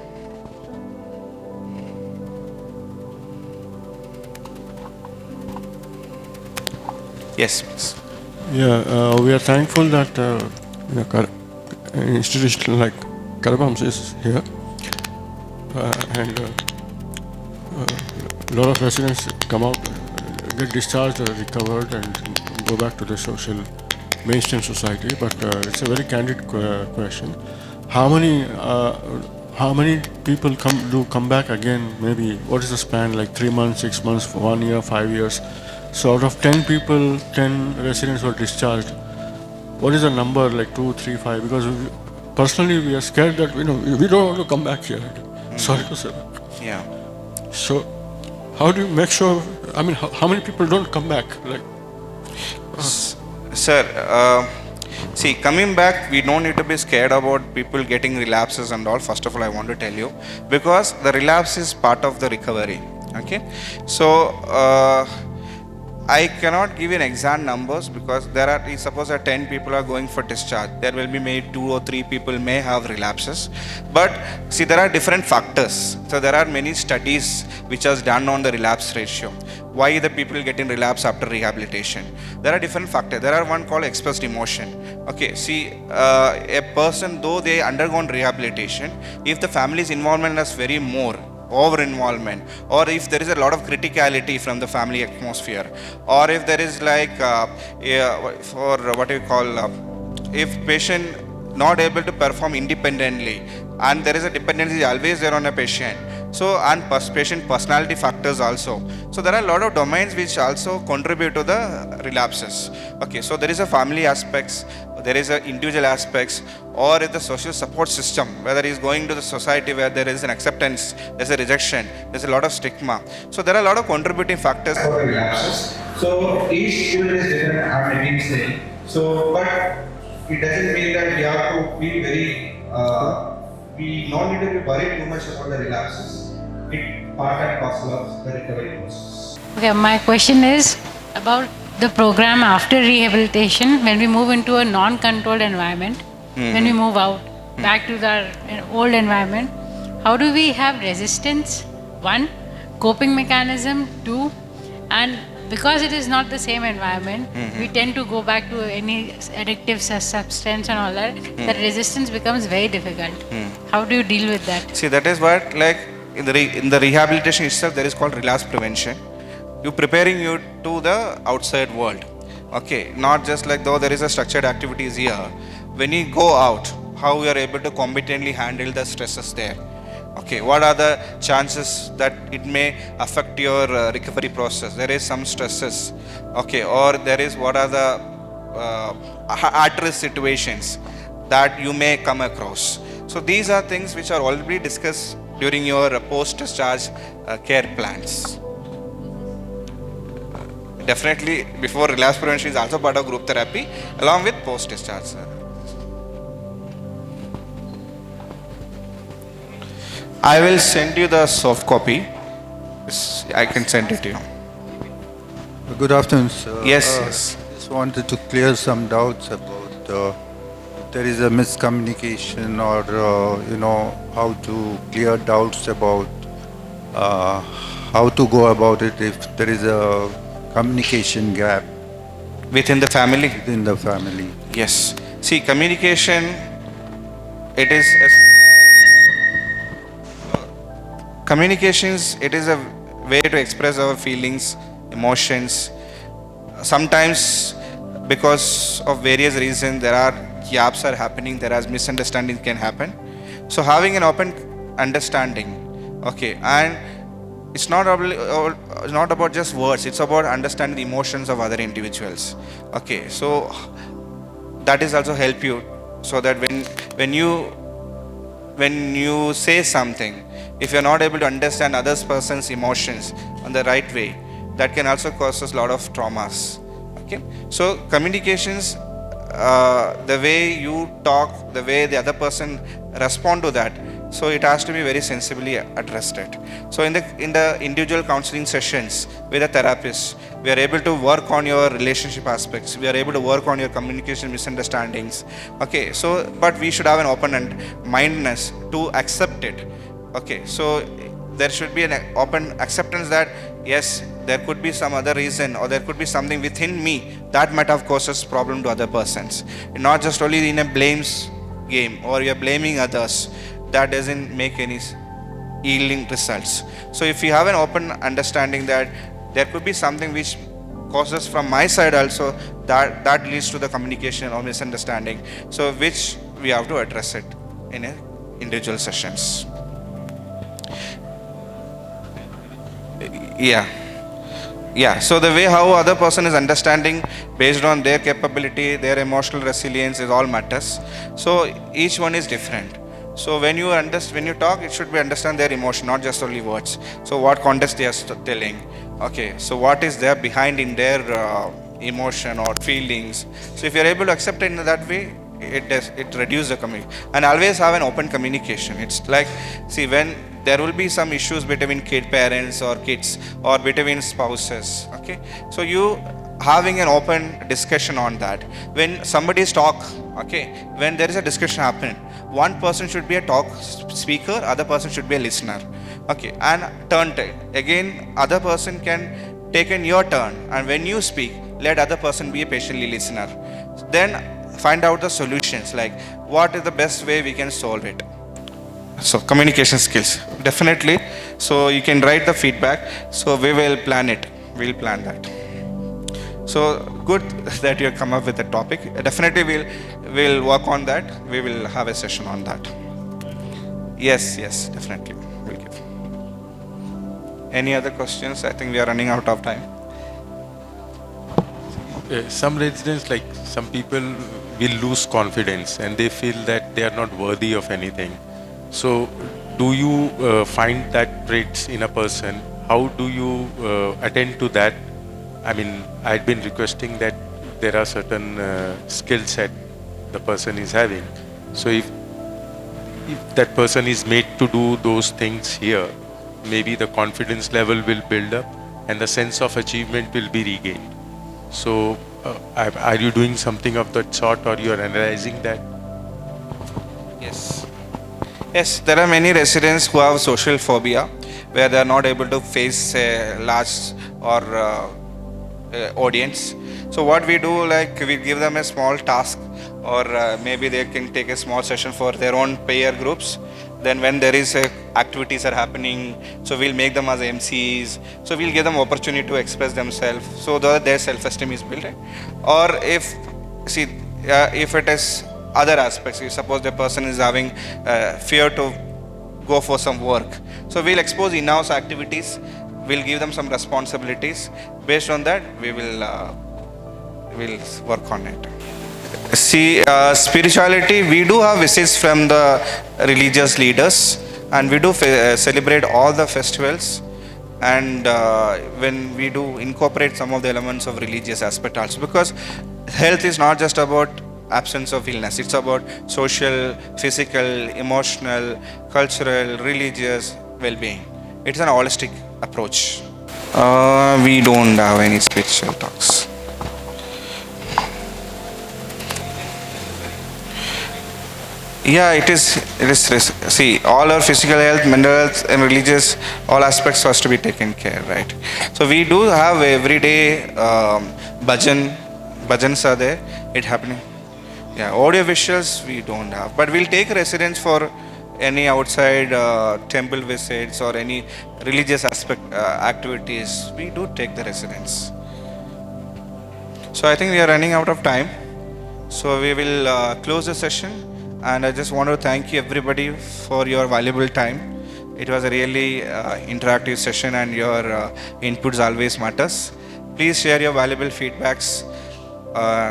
Yes, please. Yeah, we are thankful that an institution like Cadabam is here, and a lot of residents come out, get discharged or recovered and go back to the social mainstream society. But it's a very candid question. How many people come back again? Maybe what is the span? Like 3 months, 6 months, 1 year, 5 years? So out of 10 people, 10 residents were discharged. What is the number, like 2, 3, 5? Because personally we are scared that we don't want to come back here. Sorry to say that. Yeah. So how do you make sure, I mean, how many people don't come back? Like, Sir, see, coming back, we don't need to be scared about people getting relapses and all. First of all, I want to tell you, because the relapse is part of the recovery. Okay, so I cannot give you an exact numbers because there are, suppose 10 people are going for discharge, there will be maybe 2 or 3 people may have relapses. But see, there are different factors. So there are many studies which are done on the relapse ratio. Why the people getting relapse after rehabilitation? There are different factors. There are one called expressed emotion. Okay, see, a person, though they undergone rehabilitation, if the family's involvement is very more, over involvement, or if there is a lot of criticality from the family atmosphere, or if there is like for what do you call if patient not able to perform independently and there is a dependency always there on a patient, so and patient personality factors also, so there are a lot of domains which also contribute to the relapses. Okay, so there is a family aspects, there is a individual aspects, or if the social support system, whether he is going to the society where there is an acceptance, there's a rejection, there's a lot of stigma. So there are a lot of contributing factors for the relapses. So each individual is different, I'm again saying. So, but it doesn't mean that we have to be very, we don't need to be worried too much about the relapses. It part and parcel of the recovery process. Okay, my question is about the program after rehabilitation, when we move into a non-controlled environment, when we move out back to the old environment, how do we have resistance? One, coping mechanism. Two, and because it is not the same environment, we tend to go back to any addictive substance and all that. That resistance becomes very difficult. How do you deal with that? See, that is what, like, in the rehabilitation itself, there is called relapse prevention. You preparing you to the outside world. Okay, not just like though there is a structured activities here. When you go out, how you are able to competently handle the stresses there. Okay, what are the chances that it may affect your recovery process? There is some stresses, okay, or there is what are the at-risk situations that you may come across. So these are things which are already discussed during your post-discharge care plans. Definitely, before relapse prevention is also part of group therapy, along with post-discharge. I will send you the soft copy. I can send it to you. Good afternoon, sir. Yes. Just wanted to clear some doubts about if there is a miscommunication or how to clear doubts about how to go about it if there is a communication gap within the family. Within the family. Yes. See, communication. It is. Communications, it is a way to express our feelings, emotions. Sometimes, because of various reasons, there are gaps are happening, there are misunderstandings can happen. So having an open understanding, okay, and it's not about just words, it's about understanding the emotions of other individuals. Okay, so that is also help you so that when you say something, if you're not able to understand other person's emotions in the right way, that can also cause us a lot of traumas. Okay, so communications, the way you talk, the way the other person respond to that, so it has to be very sensibly addressed. So in the individual counseling sessions with a therapist, we are able to work on your relationship aspects. We are able to work on your communication misunderstandings. Okay, so but we should have an open mindedness to accept it. Okay, so there should be an open acceptance that yes, there could be some other reason or there could be something within me that might have caused problem to other persons. Not just only in a blames game or you're blaming others. That doesn't make any yielding results. So if you have an open understanding that there could be something which causes from my side also, that leads to the communication or misunderstanding. So which we have to address it in individual sessions. Yeah. So the way how other person is understanding based on their capability, their emotional resilience is all matters. So each one is different. So when you talk, it should be understand their emotion, not just only words. So what context they are telling. Okay. So what is there behind in their emotion or feelings. So if you are able to accept it in that way, it reduces the communication. And always have an open communication. It's like, see, when there will be some issues between parents or kids or between spouses. Okay, so you having an open discussion on that. When somebody's talk, okay, when there is a discussion happen, one person should be a talk speaker, other person should be a listener. Okay, and turn again, other person can take in your turn, and when you speak, let other person be a patiently listener. Then find out the solutions, like what is the best way we can solve it. So communication skills, definitely. So you can write the feedback. So we will plan it. We'll plan that. So good that you come up with a topic. Definitely we'll work on that. We will have a session on that. Yes, definitely. We'll give. Any other questions? I think we are running out of time. Some residents, like some people, will lose confidence and they feel that they are not worthy of anything. So do you find that traits in a person? How do you attend to that? I mean, I'd been requesting that there are certain skill set the person is having. So if that person is made to do those things here, maybe the confidence level will build up and the sense of achievement will be regained. So are you doing something of that sort, or you are analyzing that? Yes. Yes, there are many residents who have social phobia, where they are not able to face a large or audience. So what we do, like we give them a small task, or maybe they can take a small session for their own peer groups. Then when there is activities are happening, so we'll make them as MCs. So we'll give them opportunity to express themselves, so that their self-esteem is built. Or if it is other aspects, if suppose the person is having fear to go for some work, so we'll expose in-house activities. We'll give them some responsibilities. Based on that, we will we'll work on it. See, spirituality, we do have visits from the religious leaders, and we do celebrate all the festivals, and when we do incorporate some of the elements of religious aspect also, because health is not just about absence of illness, it's about social, physical, emotional, cultural, religious well-being. It's an holistic approach. We don't have any spiritual talks. Yeah, it is. See, all our physical health, mental health, and religious, all aspects has to be taken care, right? So we do have everyday bhajans are there. It happening. Yeah, audio visuals we don't have, but we'll take residents for any outside temple visits or any religious aspect activities. We do take the residents. So I think we are running out of time. So we will close the session. And I just want to thank you everybody for your valuable time. It was a really interactive session, and your inputs always matters. Please share your valuable feedbacks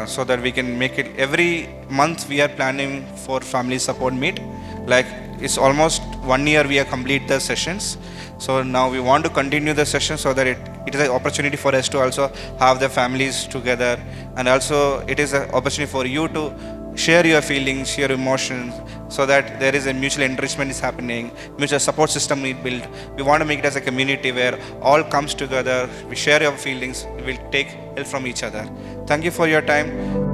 so that we can make it. Every month we are planning for family support meet. Like it's almost 1 year we have complete the sessions. So now we want to continue the session so that it is an opportunity for us to also have the families together, and also it is an opportunity for you to share your feelings, your emotions, so that there is a mutual enrichment is happening, mutual support system is built. We want to make it as a community where all comes together, we share your feelings, we will take help from each other. Thank you for your time.